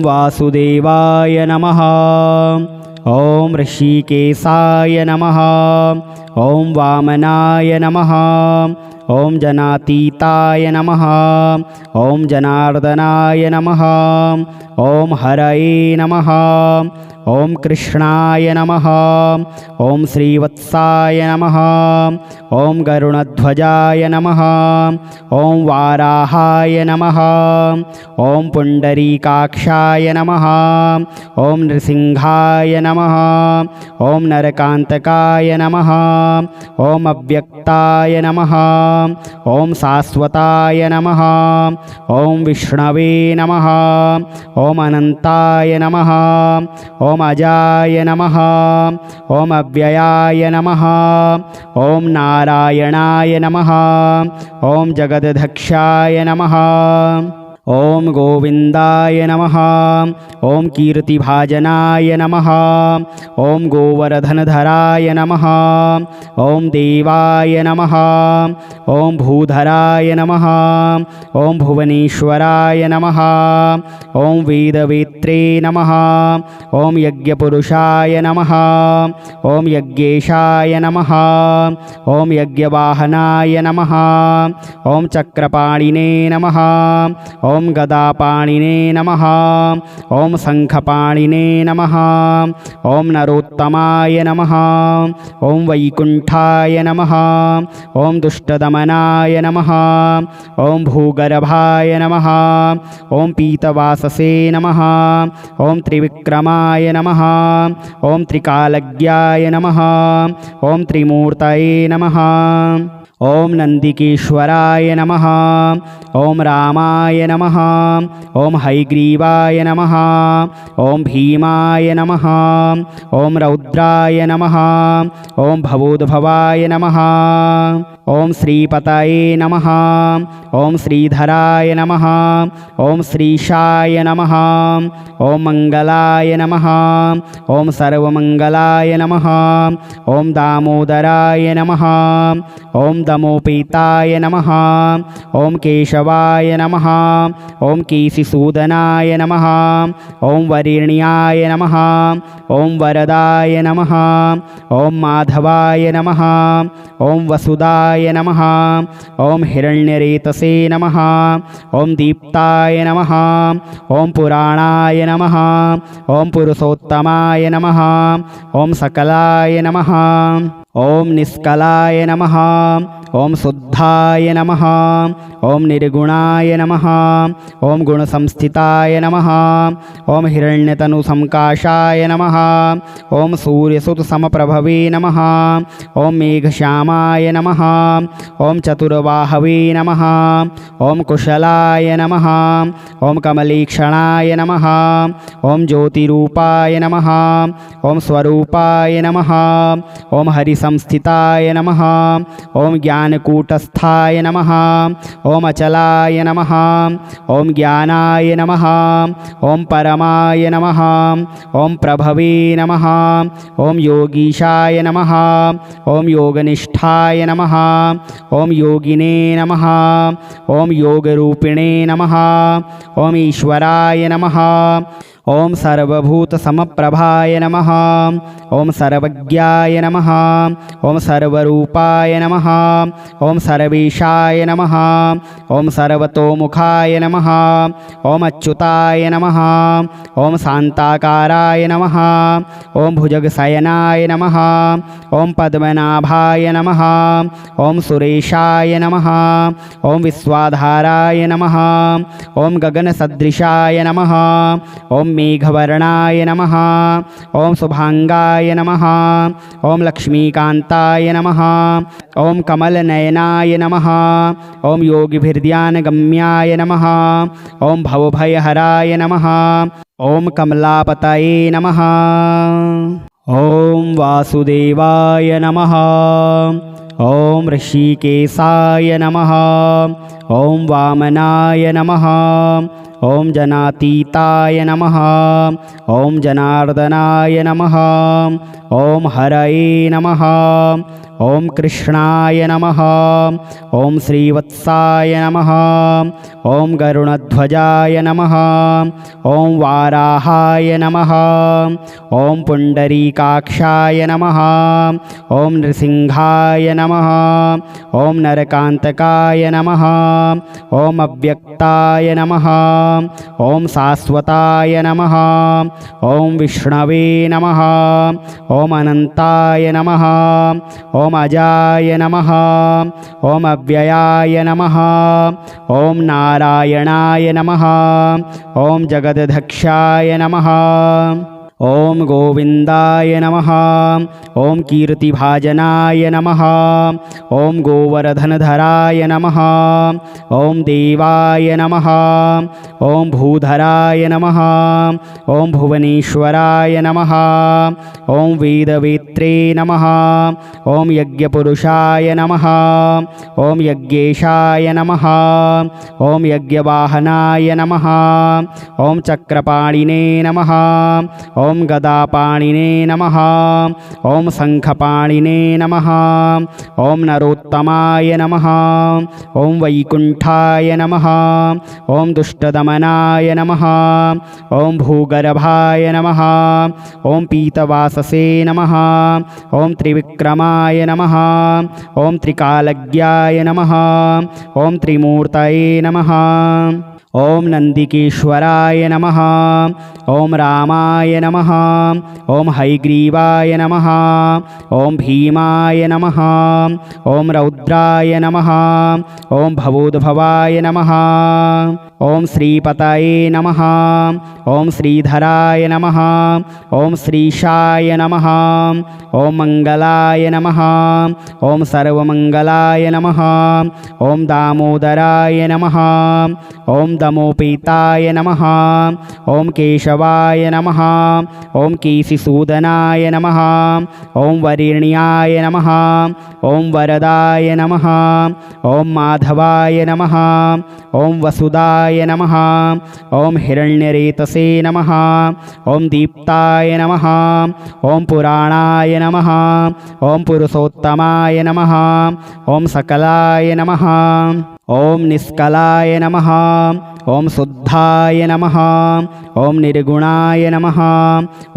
वासुदेवाय नमः। ॐ ऋषिकेशाय नमः। ॐ वामनाय नमः। ॐ जनातीताय नमः। ॐ जनार्दनाय नमः। ॐ हरये नमः। ॐ कृष्णाय नमः। ॐ श्रीवत्साय नमः। ॐ गरुणध्वजाय नमः। ॐ वाराहाय नमः। ॐ पुण्डरीकाक्षाय नमः। ॐ नृसिंहाय नमः। ॐ नरकान्तकाय नमः। ॐ अव्यक्ताय नमः। ॐ शाश्वताय नमः। ॐ विष्णवे नमः। ॐ अनन्ताय नमः। ॐ अजाय नमः। ॐ अव्ययाय नमः। ॐ नारायणाय नमः। ॐ जगदध्यक्षाय नमः। ॐ गोविन्दाय नमः। ॐ कीर्तिभाजनाय नमः। ॐ गोवर्धनधराय नमः। ॐ देवाय नमः। ॐ भूधराय नमः। ॐ भुवनेश्वराय नमः। ॐ वेदवेत्रे नमः। ॐ यज्ञपुरुषाय नमः। ॐ यज्ञेशाय नमः। ॐ यज्ञवाहनाय नमः। ॐ चक्रपाणिने नमः। ॐ गदापाणिने नमः। ॐ शङ्खपाणिने नमः। ॐ नरोत्तमाय नमः। ॐ वैकुण्ठाय नमः। ॐ दुष्टदमनाय नमः। ॐ भूगर्भाय नमः। ॐ पीतवाससे नमः। ॐ त्रिविक्रमाय नमः। ॐ त्रिकालज्ञाय नमः। ॐ त्रिमूर्तये नमः। ॐ नन्दिकेश्वराय नमः। ॐ रामाय नमः। ॐ हयग्रीवाय नमः। ॐ भीमाय नमः। ॐ रौद्राय नमः। ॐ भवोद्भवाय नमः। ॐ श्रीपतये नमः। ॐ श्रीधराय नमः। ॐ श्रीशाय नमः। ॐ मङ्गलाय नमः। ॐ सर्वमङ्गलाय नमः। ॐ दामोदराय नमः। ॐ दमोपेताय नमः। ॐ केशवाय नमः। ॐ केशिसूदनाय नमः। ॐ वरेण्याय नमः। ॐ वरदाय नमः। ॐ माधवाय नमः। ॐ वसुदाय नमः। ॐ हिरण्यरेतसे नमः। ॐ दीप्ताय नमः। ॐ पुराणाय नमः। ॐ पुरुषोत्तमाय नमः। ॐ सकलाय नमः। ॐ निष्कलाय नमः। ॐ शुद्धाय नमः। ॐ निर्गुणाय नमः। ॐ गुणसंस्थिताय नमः। ॐ हिरण्यतनुसंकाशाय नमः। ॐ सूर्यसुतसमप्रभवे नमः। ॐ मेघश्यामाय नमः। ॐ चतुर्बाहवे नमः। ॐ कुशलाय नमः। ॐ कमलेक्षणाय नमः। ॐ ज्योतिरूपाय नमः। ॐ स्वरूपाय नमः। ॐ हरिसंस्थिताय नमः। ॐ ज्ञानकूटस्थाय नमः। ॐ अचलाय नमः। ॐ ज्ञानाय नमः। ॐ परमाय नमः। ॐ प्रभवे नमः। ॐ योगीशाय नमः। ॐ योगनिष्ठाय नमः। ॐ योगिने नमः। ॐ योगरूपिणे नमः। ॐ ईश्वराय नमः। ॐ सर्वभूतसमप्रभाय नमः। ॐ सर्वज्ञाय नमः। ॐ सर्वरूपाय नमः। ॐ सर्वेशाय नमः। ॐ सर्वतोमुखाय नमः। ॐ अच्युताय नमः। ॐ शान्ताकाराय नमः। ॐ भुजगशयनाय नमः। ॐ पद्मनाभाय नमः। ॐ सुरेशाय नमः। ॐ विश्वाधाराय नमः। ॐ गगनसदृशाय नमः। ॐ मेघवर्णाय नमः। ॐ शुभांगाय नमः। ॐ लक्ष्मीकान्ताय नमः। ॐ कमलनयनाय नमः। ॐ योगिभिर्ध्यानगम्याय नमः। ॐ भवभयहराय नमः। ॐ कमलापतये नमः। ॐ वासुदेवाय नमः। ॐ ऋषिकेशाय नमः। ॐ वामनाय नमः। ॐ जनातीताय नमः। ॐ जनार्दनाय नमः। ॐ हरये नमः। ॐ कृष्णाय नमः। ॐ श्रीवत्साय नमः। ॐ गरुणध्वजाय नमः। ॐ वाराहाय नमः। ॐ पुण्डरीकाक्षाय नमः। ॐ नृसिंहाय नमः। ॐ नरकान्तकाय नमः। ॐ अव्यक्ताय नमः। ॐ शाश्वताय नमः। ॐ विष्णवे नमः। ॐ अनन्ताय नमः। ॐ अजाय नमः। ॐ अव्ययाय नमः। ॐ नारायणाय नमः। ॐ जगदधक्षाय नमः। ॐ गोविन्दाय नमः। ॐ कीर्तिभाजनाय नमः। ॐ गोवर्धनधराय नमः। ॐ देवाय नमः। ॐ भूधराय नमः। ॐ भुवनेश्वराय नमः। ॐ वेदवेत्रे नमः। ॐ यज्ञपुरुषाय नमः। ॐ यज्ञेशाय नमः। ॐ यज्ञवाहनाय नमः। ॐ चक्रपाणिने नमः। ॐ गदापाणिने नमः। ॐ शङ्खपाणिने नमः। ॐ नरोत्तमाय नमः। ॐ वैकुण्ठाय नमः। ॐ दुष्टदमनाय नमः। ॐ भूगर्भाय नमः। ॐ पीतवाससे नमः। ॐ त्रिविक्रमाय नमः। ॐ त्रिकालज्ञाय नमः। ॐ त्रिमूर्तये नमः। ॐ नन्दिकेश्वराय नमः। ॐ रामाय नमः। ॐ हयग्रीवाय नमः। ॐ भीमाय नमः। ॐ रौद्राय नमः। ॐ भवोद्भवाय नमः। ॐ श्रीपतये नमः। ॐ श्रीधराय नमः। ॐ श्रीशाय नमः। ॐ मङ्गलाय नमः। ॐ सर्वमङ्गलाय नमः। ॐ दामोदराय नमः। ॐ दमोपेताय नमः। ॐ केशवाय नमः। ॐ केशिसूदनाय नमः। ॐ वरेण्याय नमः। ॐ वरदाय नमः। ॐ माधवाय नमः। ॐ वसुदाय नमः। ॐ हिरण्यरेतसे नमः। ॐ दीप्ताय नमः। ॐ पुराणाय नमः। ॐ पुरुषोत्तमाय नमः। ॐ सकलाय नमः। ॐ निष्कलाय नमः। ॐ शुद्धाय नमः। ॐ निर्गुणाय नमः।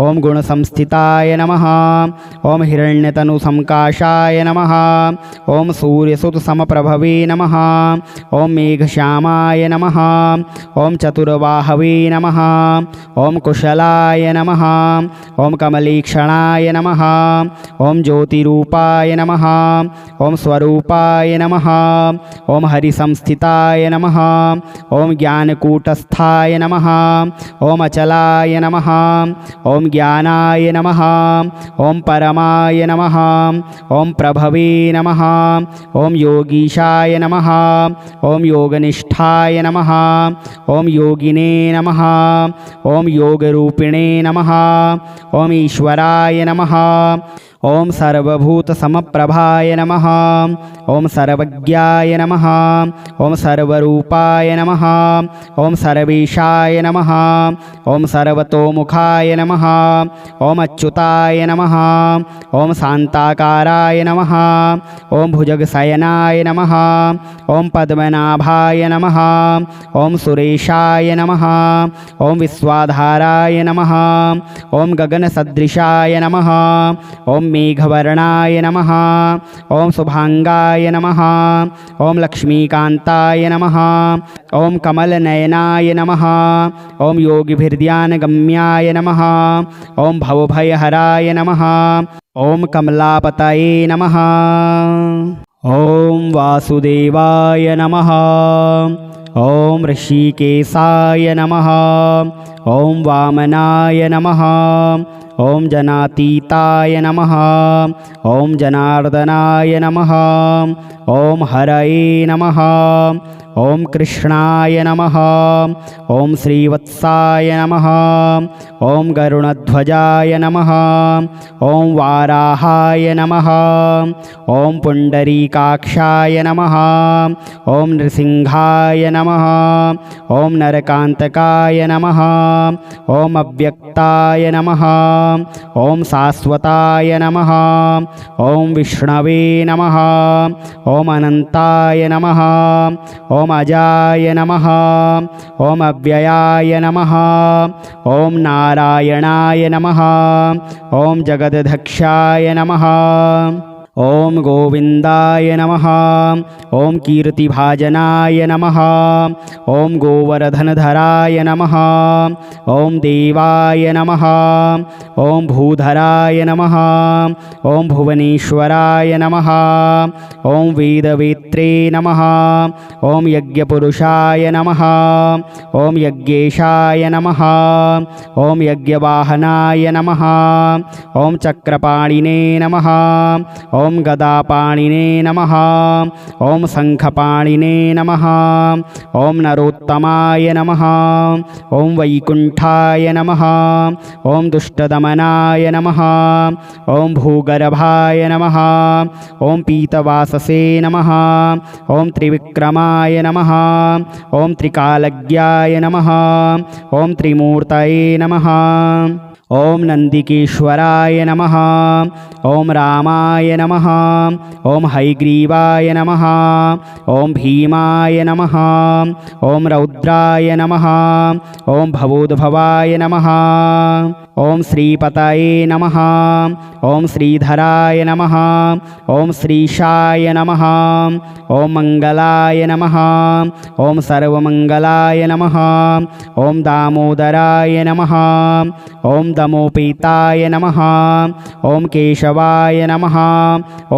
ॐ गुणसंस्थिताय नमः। ॐ हिरण्यतनुसंकाशाय नमः। ॐ सूर्यसुतसमप्रभवे नमः। ॐ मेघश्यामाय नमः। ॐ चतुर्बाहवे नमः। ॐ कुशलाय नमः। ॐ कमलीक्षणाय नमः। ॐ ज्योतिरूपाय नमः। ॐ स्वरूपाय नमः। ॐ हरिसंस्थिताय नमः। ॐ ज्ञानकूटस्थाय नमः। ॐ अचलाय नमः। ॐ ज्ञानाय नमः। ॐ परमाय नमः। ॐ प्रभवे नमः। ॐ योगीशाय नमः। ॐ योगनिष्ठाय नमः। ॐ योगिने नमः। ॐ योगरूपिणे नमः। ॐ ईश्वराय नमः। ॐ सर्वभूतसमप्रभाय नमः। ॐ सर्वज्ञाय नमः। ॐ सर्वरूपाय नमः। ॐ सर्वेशाय नमः। ॐ सर्वतोमुखाय नमः। ॐ अच्युताय नमः। ॐ शान्ताकाराय नमः। ॐ भुजगशयनाय नमः। ॐ पद्मनाभाय नमः। ॐ सुरेशाय नमः। ॐ विश्वाधाराय नमः। ॐ गगनसदृशाय नमः। ॐ मेघवर्णाय नमः। ॐ शुभांगाय नमः। ॐ लक्ष्मीकान्ताय नमः। ॐ कमलनयनाय नमः। ॐ योगिभिर्ध्यानगम्याय नमः। ॐ भवभयहराय नमः। ॐ कमलापतये नमः। ॐ वासुदेवाय नमः। ॐ ऋषिकेशाय नमः। ॐ वामनाय नमः। ॐ जनातीताय नमः। ॐ जनार्दनाय नमः। ॐ हरये नमः। ॐ कृष्णाय नमः। ॐ श्रीवत्साय नमः। ॐ गरुणध्वजाय नमः। ॐ वाराहाय नमः। ॐ पुण्डरीकाक्षाय नमः। ॐ नृसिंहाय नमः। ॐ नरकान्तकाय नमः। ॐ अव्यक्ताय नमः। ॐ शाश्वताय नमः। ॐ विष्णवे नमः। ॐ अनन्ताय नमः। ॐ अजाय नमः। ॐ अव्ययाय नमः। ॐ नारायणाय नमः। ॐ जगदध्यक्षाय नमः। ॐ गोविन्दाय नमः। ॐ कीर्तिभाजनाय नमः। ॐ गोवर्धनधराय नमः। ॐ देवाय नमः। ॐ भूधराय नमः। ॐ भुवनेश्वराय नमः। ॐ वेदवेत्रे नमः। ॐ यज्ञपुरुषाय नमः। ॐ यज्ञेशाय नमः। ॐ यज्ञवाहनाय नमः। ॐ चक्रपाणिने नमः। ॐ गदापाणिने नमः। ॐ शङ्खपाणिने नमः। ॐ नरोत्तमाय नमः। ॐ वैकुण्ठाय नमः। ॐ दुष्टदमनाय नमः। ॐ भूगर्भाय नमः। ॐ पीतवाससे नमः। ॐ त्रिविक्रमाय नमः। ॐ त्रिकालज्ञाय नमः। ॐ त्रिमूर्तये नमः। ॐ नन्दिकेश्वराय नमः। ॐ रामाय नमः। ॐ हयग्रीवाय नमः। ॐ भीमाय नमः। ॐ रौद्राय नमः। ॐ भवोद्भवाय नमः। ॐ श्रीपतये नमः। ॐ श्रीधराय नमः। ॐ श्रीशाय नमः। ॐ मङ्गलाय नमः। ॐ सर्वमङ्गलाय नमः। ॐ दामोदराय नमः। ॐ दमोपेताय नमः। ॐ केशवाय नमः।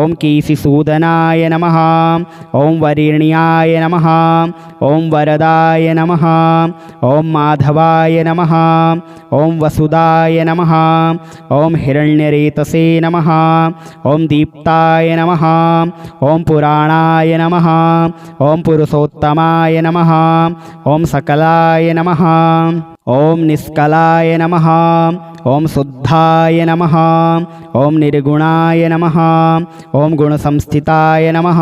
ॐ केशिसूदनाय नमः। ॐ वरेण्याय नमः। ॐ वरदाय नमः। ॐ माधवाय नमः। ॐ वसुदाय नमः। ॐ हिरण्यरेतसे नमः। ॐ दीप्ताय नमः। ॐ पुराणाय नमः। ॐ पुरुषोत्तमाय नमः। ॐ सकलाय नमः। ॐ निष्कलाय नमः। ॐ शुद्धाय नमः। ॐ निर्गुणाय नमः। ॐ गुणसंस्थिताय नमः।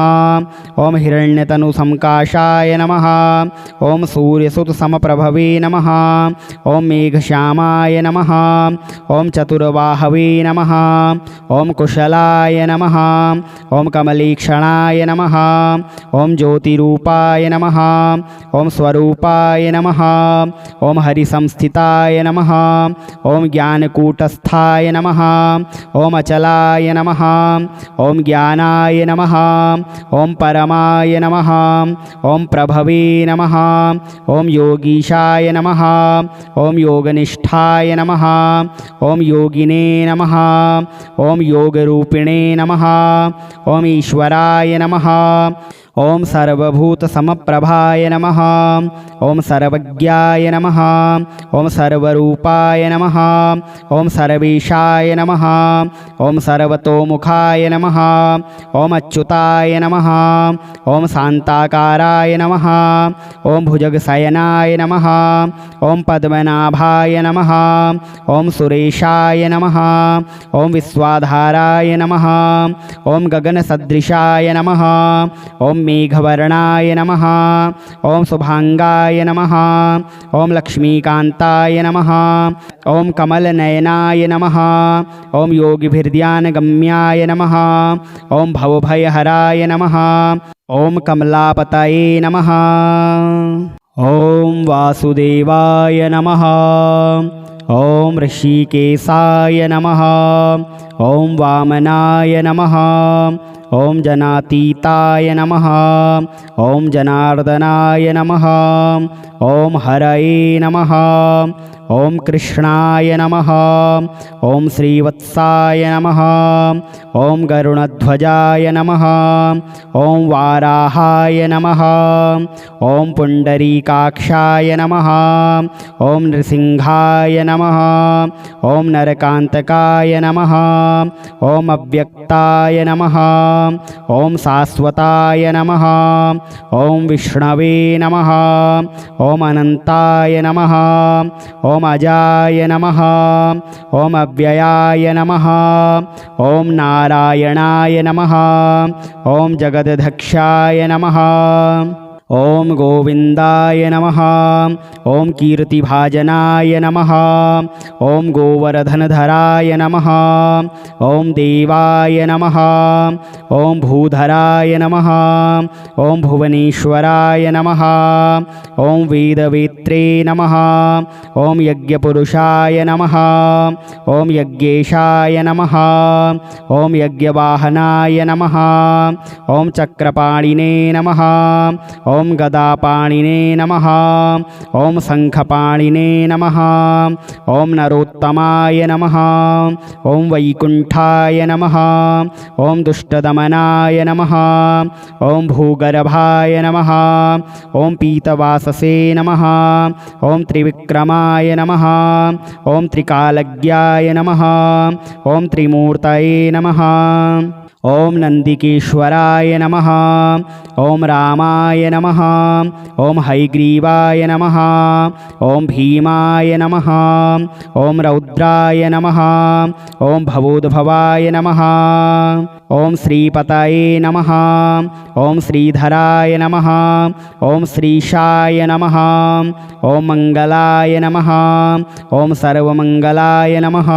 ॐ हिरण्यतनुसंकाशाय नमः। ॐ सूर्यसुतसमप्रभवे नमः। ॐ मेघश्यामाय नमः। ॐ चतुर्बाहवे नमः। ॐ कुशलाय नमः। ॐ कमलीक्षणाय नमः। ॐ ज्योतिरूपाय नमः। ॐ स्वरूपाय नमः। ॐ हरिसंस्थिताय नमः। ॐ ज्ञानकूटस्थाय नमः। ॐ अचलाय नमः। ॐ ज्ञानाय नमः। ॐ परमाय नमः। ॐ प्रभवे नमः। ॐ योगीशाय नमः। ॐ योगनिष्ठाय नमः। ॐ योगिने नमः। ॐ योगरूपिणे नमः। ॐ ईश्वराय नमः। ॐ सर्वभूतसमप्रभाय नमः। ॐ सर्वज्ञाय नमः। ॐ सर्वरूपाय नमः। ॐ सर्वेशाय नमः। ॐ सर्वतोमुखाय नमः। ॐ अच्युताय नमः। ॐ शान्ताकाराय नमः। ॐ भुजगशयनाय नमः। ॐ पद्मनाभाय नमः। ॐ सुरेशाय नमः। ॐ विश्वाधाराय नमः। ॐ गगनसदृशाय नमः। ॐ मेघवर्णाय नमः। ॐ शुभांगाय नमः। ॐ लक्ष्मीकान्ताय नमः। ॐ कमलनयनाय नमः। ॐ योगिभिर्ध्यानगम्याय नमः। ॐ भवभयहराय नमः। ॐ कमलापतये नमः। ॐ वासुदेवाय नमः। ॐ ऋषिकेशाय नमः। ॐ वामनाय नमः। ॐ जनातीताय नमः। ॐ जनार्दनाय नमः। ॐ हरये नमः। ॐ कृष्णाय नमः। ॐ श्रीवत्साय नमः। ॐ गरुणध्वजाय नमः। ॐ वाराहाय नमः। ॐ पुण्डरीकाक्षाय नमः। ॐ नृसिंहाय नमः। ॐ नरकान्तकाय नमः। ॐ अव्यक्ताय नमः ॐ शाश्वताय नमः ॐ विष्णवे नमः ॐ अनन्ताय नमः ॐ अजाय नमः ॐ अव्ययाय नमः ॐ नारायणाय नमः ॐ जगदध्यक्षाय नमः ॐ गोविन्दाय नमः ॐ कीर्तिभाजनाय नमः ॐ गोवर्धनधराय नमः ॐ देवाय नमः ॐ भूधराय नमः ॐ भुवनेश्वराय नमः ॐ वेदवेत्रे नमः ॐ यज्ञपुरुषाय नमः ॐ यज्ञेशाय नमः ॐ यज्ञवाहनाय नमः ॐ चक्रपाणिने नमः ॐ गदापाणिने नमः ॐ शङ्खपाणिने नमः ॐ नरोत्तमाय नमः ॐ वैकुण्ठाय नमः ॐ दुष्टदमनाय नमः ॐ भूगर्भाय नमः ॐ पीतवाससे नमः ॐ त्रिविक्रमाय नमः ॐ त्रिकालज्ञाय नमः ॐ त्रिमूर्तये नमः ॐ नन्दिकेश्वराय नमः ॐ रामाय नमः ॐ हैग्रीवाय नमः ॐ भीमाय नमः ॐ रौद्राय नमः ॐ भवोद्भवाय नमः ॐ श्रीपतये नमः ॐ श्रीधराय नमः ॐ श्रीशाय नमः ॐ मङ्गलाय नमः ॐ सर्वमङ्गलाय नमः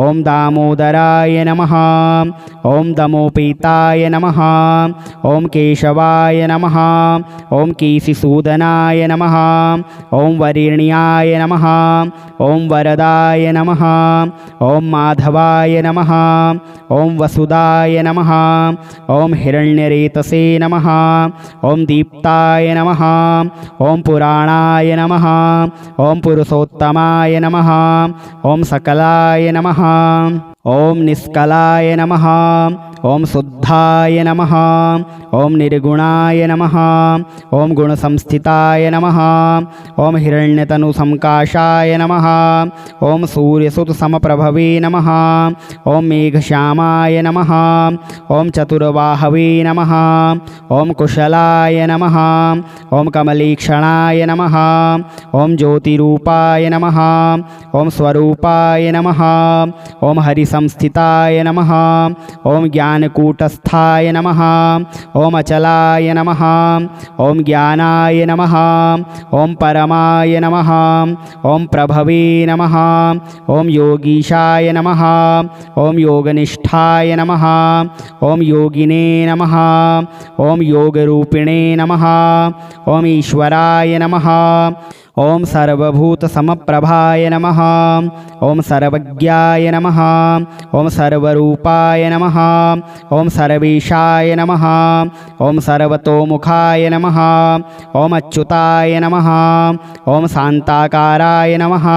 ॐ दामोदराय नमः ॐ दमोपेताय नमः ॐ केशवाय नमः ॐ केशिसूदनाय नमः ॐ वरेण्याय नमः ॐ वरदाय नमः ॐ माधवाय नमः ॐ वसुदाय नमः ॐ हिरण्यरेतसे नमः ॐ दीप्ताय नमः ॐ पुराणाय नमः ॐ पुरुषोत्तमाय नमः ॐ सकलाय नमः ॐ निष्कलाय नमः ॐ शुद्धाय नमः ॐ निर्गुणाय नमः ॐ गुणसंस्थिताय नमः ॐ हिरण्यतनुसंकाशाय नमः ॐ सूर्यसुतसमप्रभवे नमः ॐ मेघश्यामाय नमः ॐ चतुर्बाहवे नमः ॐ कुशलाय नमः ॐ कमलीक्षणाय नमः ॐ ज्योतिरूपाय नमः ॐ स्वरूपाय नमः ॐ हरिसंस्थिताय नमः ॐ ज्ञानकूटस्थाय नमः ॐ अचलाय नमः ॐ ज्ञानाय नमः ॐ परमाय नमः ॐ प्रभवे नमः ॐ योगीशाय नमः ॐ योगनिष्ठाय नमः ॐ योगिने नमः ॐ योगरूपिणे नमः ॐ ईश्वराय नमः ॐ सर्वभूतसमप्रभाय नमः ॐ सर्वज्ञाय नमः ॐ सर्वरूपाय नमः ॐ सर्वेशाय नमः ॐ सर्वतोमुखाय नमः ॐ अच्युताय नमः ॐ शान्ताकाराय नमः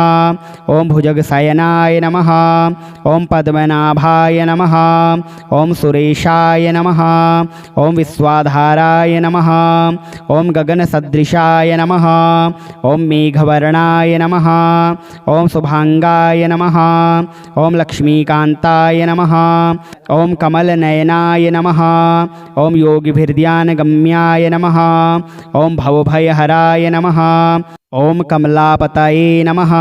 ॐ भुजगशयनाय नमः ॐ पद्मनाभाय नमः ॐ सुरेशाय नमः ॐ विश्वाधाराय नमः ॐ गगनसदृशाय नमः ॐ मेघवर्णाय नमः ॐ शुभांगाय नमः ॐ लक्ष्मीकान्ताय नमः ॐ कमलनयनाय नमः ॐ योगिभिर्ध्यानगम्याय नमः ॐ भवभयहराय नमः ॐ कमलापतये नमः।